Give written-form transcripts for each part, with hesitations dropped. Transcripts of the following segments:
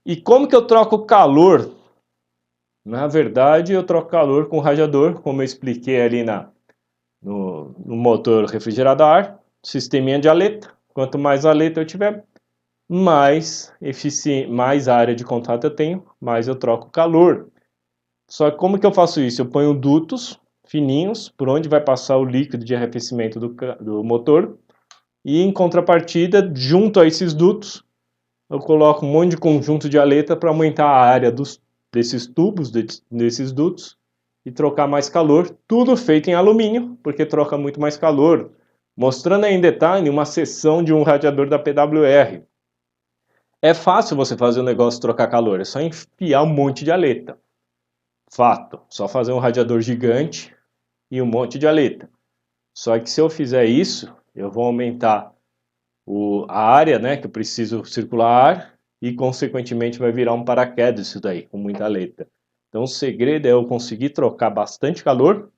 E como que eu troco calor? Na verdade, eu troco calor com o radiador, como eu expliquei ali no motor refrigerado a ar, sisteminha de aleta. Quanto mais aleta eu tiver, mais área de contato eu tenho, mais eu troco calor. Só que como que eu faço isso? Eu ponho dutos fininhos por onde vai passar o líquido de arrefecimento do motor, e em contrapartida, junto a esses dutos, eu coloco um monte de conjunto de aleta para aumentar a área desses tubos, desses dutos, e trocar mais calor. Tudo feito em alumínio, porque troca muito mais calor. Mostrando aí em detalhe uma seção de um radiador da PWR. É fácil você fazer o negócio trocar calor, é só enfiar um monte de aleta. Fato, só fazer um radiador gigante e um monte de aleta. Só que se eu fizer isso, eu vou aumentar a área, né, que eu preciso circular ar, e consequentemente vai virar um paraquedas isso daí, com muita aleta. Então o segredo é eu conseguir trocar bastante calor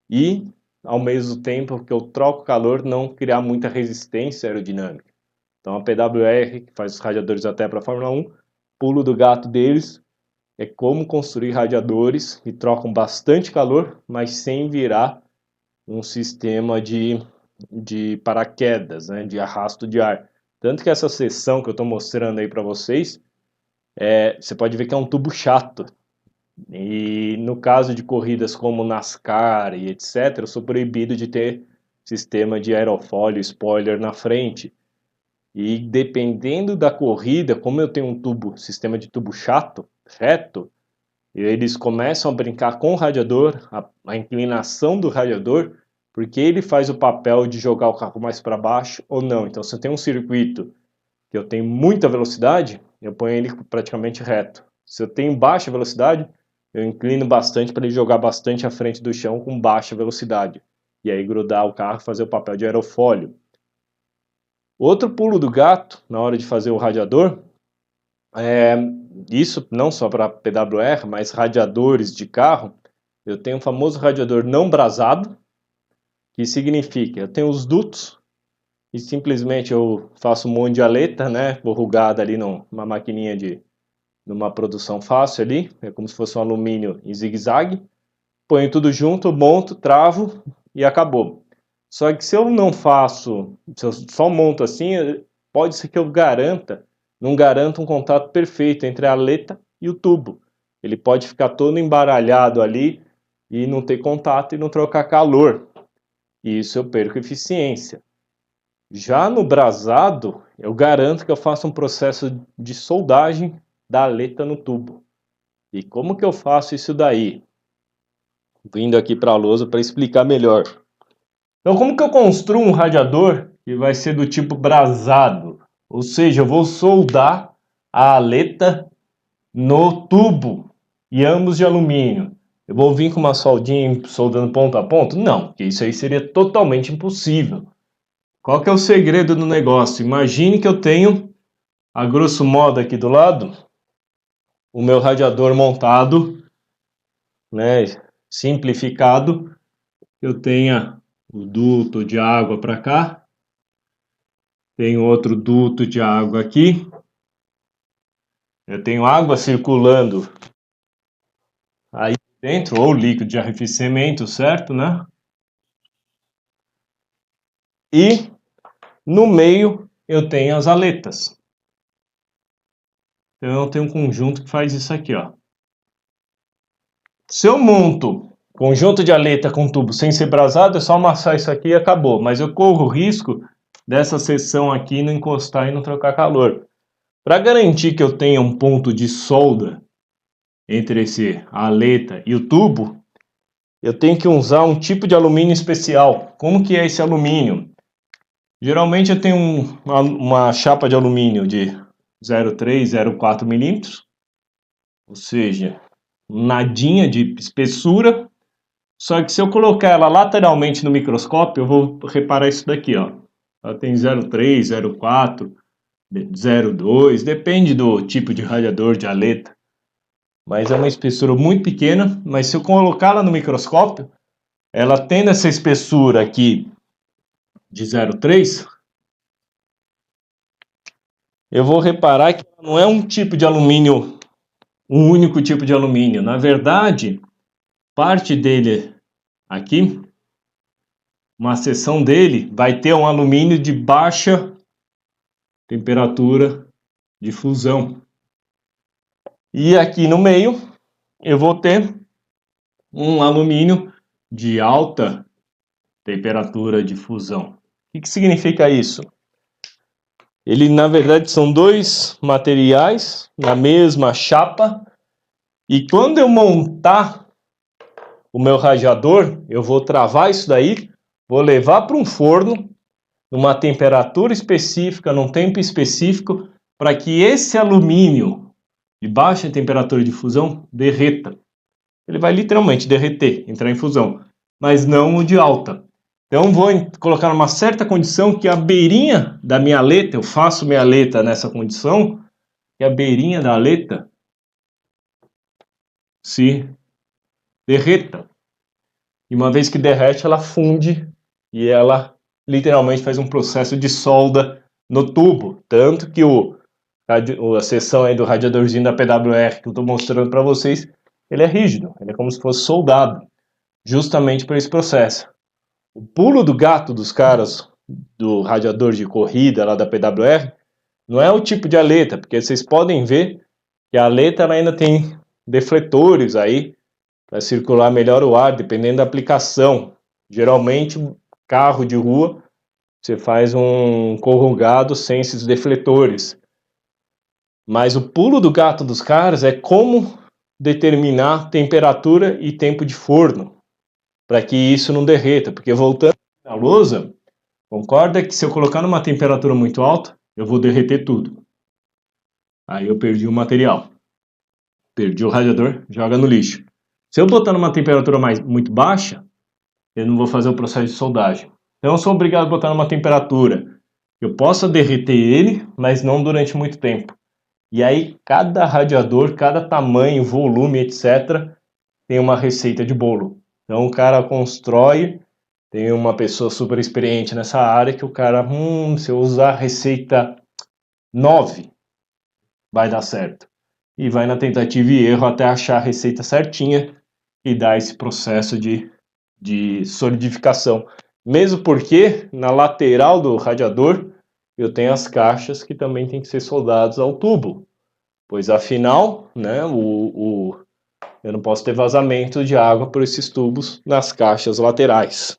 e, ao mesmo tempo que eu troco calor, não criar muita resistência aerodinâmica. Então a PWR, que faz os radiadores até para a Fórmula 1, pulo do gato deles é como construir radiadores que trocam bastante calor, mas sem virar um sistema de paraquedas, né, de arrasto de ar. Tanto que essa seção que eu estou mostrando aí para vocês, você pode ver que é um tubo chato. E no caso de corridas como NASCAR e etc., eu sou proibido de ter sistema de aerofólio, spoiler na frente. E dependendo da corrida, como eu tenho sistema de tubo chato, reto, eles começam a brincar com o radiador, a inclinação do radiador, porque ele faz o papel de jogar o carro mais para baixo ou não. Então, se eu tenho um circuito que eu tenho muita velocidade, eu ponho ele praticamente reto. Se eu tenho baixa velocidade, eu inclino bastante para ele jogar bastante à frente do chão com baixa velocidade. E aí grudar o carro e fazer o papel de aerofólio. Outro pulo do gato na hora de fazer o radiador isso não só para PWR, mas radiadores de carro. Eu tenho um famoso radiador não brasado, que significa eu tenho os dutos e simplesmente eu faço um monte de aleta, né, borrugada ali numa maquininha numa produção fácil ali, é como se fosse um alumínio em zigue-zague, ponho tudo junto, monto, travo e acabou. Só que se eu não faço, se eu só monto assim, pode ser que eu não garanta um contato perfeito entre a aleta e o tubo. Ele pode ficar todo embaralhado ali e não ter contato e não trocar calor. E isso eu perco eficiência. Já no brasado, eu garanto que eu faço um processo de soldagem da aleta no tubo. E como que eu faço isso daí? Vindo aqui para a lousa para explicar melhor. Então, como que eu construo um radiador que vai ser do tipo brasado? Ou seja, eu vou soldar a aleta no tubo e ambos de alumínio. Eu vou vir com uma soldinha soldando ponto a ponto? Não, porque isso aí seria totalmente impossível. Qual que é o segredo do negócio? Imagine que eu tenho, a grosso modo aqui do lado, o meu radiador montado, né, simplificado. Eu tenha o duto de água para cá, tem outro duto de água aqui, eu tenho água circulando aí dentro, ou líquido de arrefecimento, certo, né? E no meio eu tenho as aletas. Então eu tenho um conjunto que faz isso aqui, ó. Se eu monto conjunto de aleta com tubo sem ser brasado, é só amassar isso aqui e acabou. Mas eu corro o risco dessa seção aqui não encostar e não trocar calor. Para garantir que eu tenha um ponto de solda entre a aleta e o tubo, eu tenho que usar um tipo de alumínio especial. Como que é esse alumínio? Geralmente eu tenho uma chapa de alumínio de 0,3, 0,4 milímetros, ou seja, nadinha de espessura. Só que se eu colocar ela lateralmente no microscópio, eu vou reparar isso daqui, ó. Ela tem 0,3, 0,4, 0,2, depende do tipo de radiador de aleta. Mas é uma espessura muito pequena, mas se eu colocá-la no microscópio, ela tendo essa espessura aqui de 0,3, eu vou reparar que não é um tipo de alumínio, um único tipo de alumínio. Na verdade, parte dele aqui, uma seção dele, vai ter um alumínio de baixa temperatura de fusão. E aqui no meio, eu vou ter um alumínio de alta temperatura de fusão. O que significa isso? Ele, na verdade, são dois materiais na mesma chapa. E quando eu montar o meu radiador, eu vou travar isso daí, vou levar para um forno, numa temperatura específica, num tempo específico, para que esse alumínio de baixa temperatura de fusão derreta. Ele vai literalmente derreter, entrar em fusão, mas não o de alta. Então vou colocar numa certa condição que a beirinha da minha aleta, eu faço minha aleta nessa condição, que a beirinha da aleta se derreta. E uma vez que derrete, ela funde e ela literalmente faz um processo de solda no tubo. Tanto que a seção aí do radiadorzinho da PWR que eu estou mostrando para vocês, ele é rígido, ele é como se fosse soldado, justamente por esse processo. O pulo do gato dos caras do radiador de corrida lá da PWR não é o tipo de aleta, porque vocês podem ver que a aleta ela ainda tem defletores aí para circular melhor o ar, dependendo da aplicação. Geralmente, carro de rua, você faz um corrugado sem esses defletores. Mas o pulo do gato dos caras é como determinar temperatura e tempo de forno, para que isso não derreta. Porque voltando na lousa, concorda que se eu colocar numa temperatura muito alta, eu vou derreter tudo. Aí eu perdi o material. Perdi o radiador, joga no lixo. Se eu botar numa temperatura muito baixa, eu não vou fazer o processo de soldagem. Então eu sou obrigado a botar numa temperatura que eu possa derreter ele, mas não durante muito tempo. E aí cada radiador, cada tamanho, volume, etc., tem uma receita de bolo. Então o cara constrói, tem uma pessoa super experiente nessa área que o cara, se eu usar a receita 9, vai dar certo. E vai na tentativa e erro até achar a receita certinha e dar esse processo de solidificação. Mesmo porque na lateral do radiador eu tenho as caixas que também tem que ser soldadas ao tubo. Pois afinal, né, eu não posso ter vazamento de água por esses tubos nas caixas laterais.